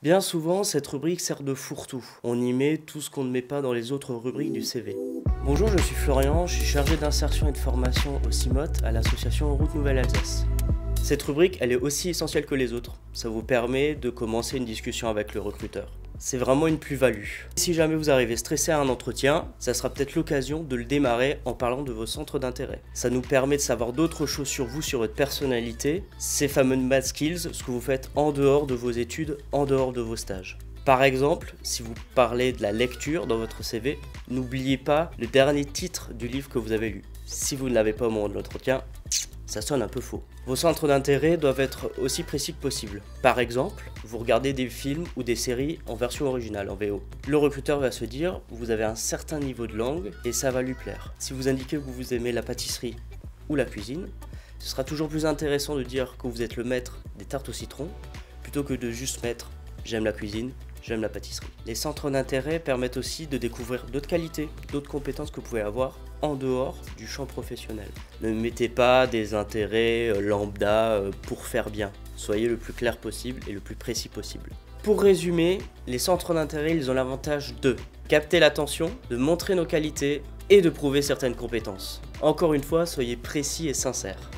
Bien souvent, cette rubrique sert de fourre-tout. On y met tout ce qu'on ne met pas dans les autres rubriques du CV. Bonjour, je suis Florian, je suis chargé d'insertion et de formation au CIMOT à l'association Route Nouvelle Alsace. Cette rubrique, elle est aussi essentielle que les autres. Ça vous permet de commencer une discussion avec le recruteur. C'est vraiment une plus-value. Si jamais vous arrivez stressé à un entretien, ça sera peut-être l'occasion de le démarrer en parlant de vos centres d'intérêt. Ça nous permet de savoir d'autres choses sur vous, sur votre personnalité, ces fameux math skills, ce que vous faites en dehors de vos études, en dehors de vos stages. Par exemple, si vous parlez de la lecture dans votre CV, n'oubliez pas le dernier titre du livre que vous avez lu. Si vous ne l'avez pas au moment de l'entretien, ça sonne un peu faux. Vos centres d'intérêt doivent être aussi précis que possible. Par exemple, vous regardez des films ou des séries en version originale, en VO. Le recruteur va se dire, vous avez un certain niveau de langue et ça va lui plaire. Si vous indiquez que vous aimez la pâtisserie ou la cuisine, ce sera toujours plus intéressant de dire que vous êtes le maître des tartes au citron, plutôt que de juste mettre « j'aime la cuisine ». J'aime la pâtisserie. Les centres d'intérêt permettent aussi de découvrir d'autres qualités, d'autres compétences que vous pouvez avoir en dehors du champ professionnel. Ne mettez pas des intérêts lambda pour faire bien. Soyez le plus clair possible et le plus précis possible. Pour résumer, les centres d'intérêt, ils ont l'avantage de capter l'attention, de montrer nos qualités et de prouver certaines compétences. Encore une fois, soyez précis et sincères.